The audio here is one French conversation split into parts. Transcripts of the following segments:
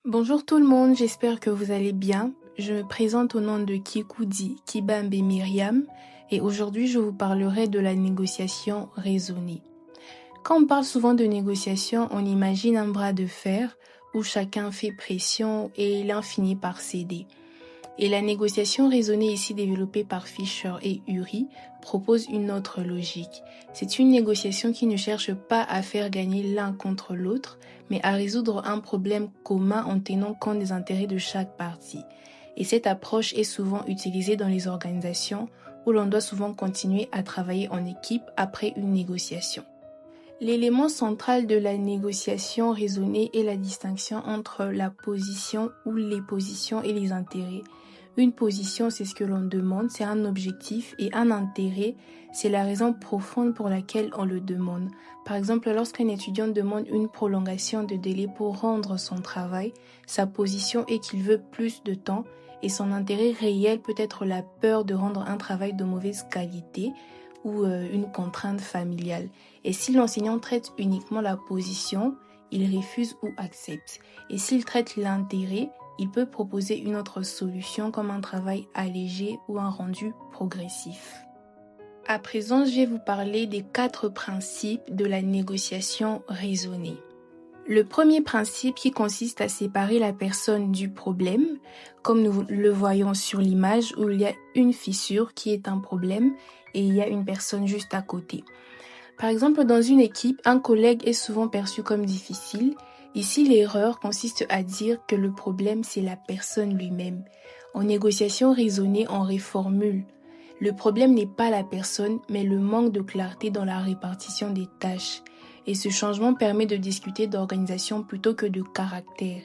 Bonjour tout le monde, j'espère que vous allez bien. Je me présente au nom de Kikoudi Kibambe Myriam et aujourd'hui je vous parlerai de la négociation raisonnée. Quand on parle souvent de négociation, on imagine un bras de fer où chacun fait pression et l'un finit par céder. Et la négociation raisonnée ici développée par Fisher et Uri propose une autre logique. C'est une négociation qui ne cherche pas à faire gagner l'un contre l'autre, mais à résoudre un problème commun en tenant compte des intérêts de chaque partie. Et cette approche est souvent utilisée dans les organisations où l'on doit souvent continuer à travailler en équipe après une négociation. L'élément central de la négociation raisonnée est la distinction entre la position ou les positions et les intérêts. Une position, c'est ce que l'on demande, c'est un objectif, et un intérêt, c'est la raison profonde pour laquelle on le demande. Par exemple, lorsqu'un étudiant demande une prolongation de délai pour rendre son travail, sa position est qu'il veut plus de temps et son intérêt réel peut être la peur de rendre un travail de mauvaise qualité ou une contrainte familiale. Et si l'enseignant traite uniquement la position, il refuse ou accepte. Et s'il traite l'intérêt, il peut proposer une autre solution comme un travail allégé ou un rendu progressif. À présent, je vais vous parler des 4 principes de la négociation raisonnée. Le premier principe qui consiste à séparer la personne du problème, comme nous le voyons sur l'image où il y a une fissure qui est un problème et il y a une personne juste à côté. Par exemple, dans une équipe, un collègue est souvent perçu comme difficile. Ici, l'erreur consiste à dire que le problème, c'est la personne lui-même. En négociation raisonnée, on reformule. Le problème n'est pas la personne, mais le manque de clarté dans la répartition des tâches. Et ce changement permet de discuter d'organisation plutôt que de caractère.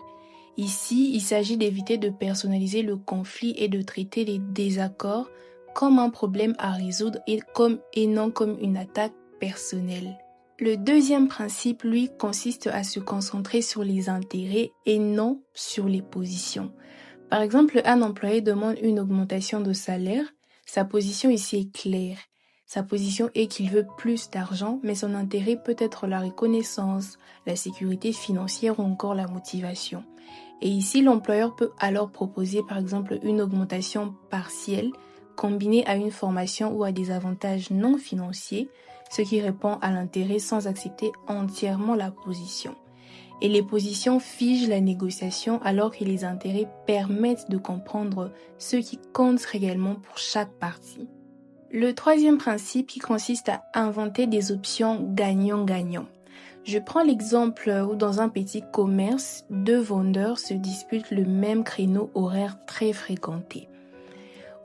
Ici, il s'agit d'éviter de personnaliser le conflit et de traiter les désaccords comme un problème à résoudre et non comme une attaque personnelle. Le deuxième principe, lui, consiste à se concentrer sur les intérêts et non sur les positions. Par exemple, un employé demande une augmentation de salaire. Sa position ici est claire. Sa position est qu'il veut plus d'argent, mais son intérêt peut être la reconnaissance, la sécurité financière ou encore la motivation. Et ici, l'employeur peut alors proposer par exemple une augmentation partielle combinée à une formation ou à des avantages non financiers, ce qui répond à l'intérêt sans accepter entièrement la position. Et les positions figent la négociation alors que les intérêts permettent de comprendre ce qui compte réellement pour chaque partie. Le troisième principe qui consiste à inventer des options gagnant-gagnant. Je prends l'exemple où dans un petit commerce, 2 vendeurs se disputent le même créneau horaire très fréquenté.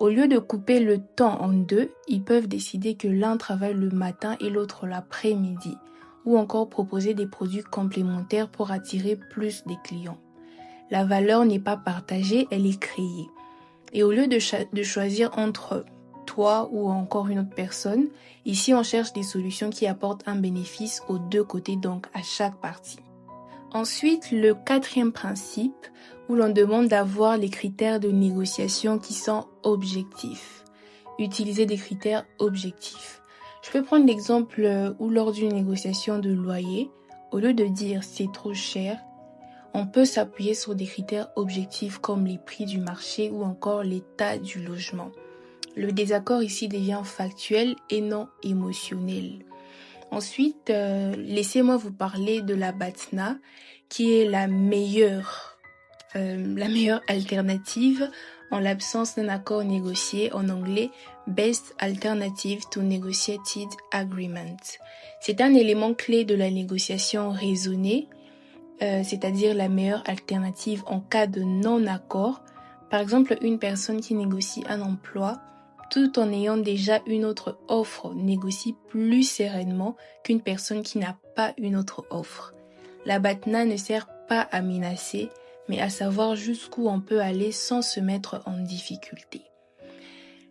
Au lieu de couper le temps en deux, ils peuvent décider que l'un travaille le matin et l'autre l'après-midi, ou encore proposer des produits complémentaires pour attirer plus de clients. La valeur n'est pas partagée, elle est créée. Et au lieu de choisir entre toi ou encore une autre personne, ici on cherche des solutions qui apportent un bénéfice aux deux côtés, donc à chaque partie. Ensuite, le quatrième principe, où l'on demande d'avoir les critères de négociation qui sont objectifs. Utiliser des critères objectifs. Je peux prendre l'exemple où lors d'une négociation de loyer, au lieu de dire c'est trop cher, on peut s'appuyer sur des critères objectifs comme les prix du marché ou encore l'état du logement. Le désaccord ici devient factuel et non émotionnel. Ensuite, laissez-moi vous parler de la BATNA, qui est la meilleure alternative en l'absence d'un accord négocié, en anglais Best Alternative to Negotiated Agreement. C'est un élément clé de la négociation raisonnée, c'est-à-dire la meilleure alternative en cas de non-accord. Par exemple, une personne qui négocie un emploi tout en ayant déjà une autre offre négocie plus sereinement qu'une personne qui n'a pas une autre offre. La BATNA ne sert pas à menacer, mais à savoir jusqu'où on peut aller sans se mettre en difficulté.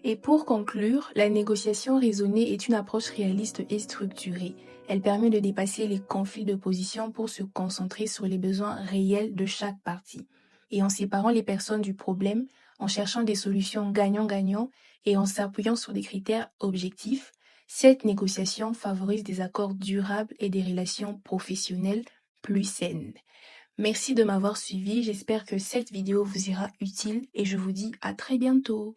Et pour conclure, la négociation raisonnée est une approche réaliste et structurée. Elle permet de dépasser les conflits de position pour se concentrer sur les besoins réels de chaque partie. Et en séparant les personnes du problème, en cherchant des solutions gagnant-gagnant et en s'appuyant sur des critères objectifs, cette négociation favorise des accords durables et des relations professionnelles plus saines. Merci de m'avoir suivi, j'espère que cette vidéo vous ira utile et je vous dis à très bientôt.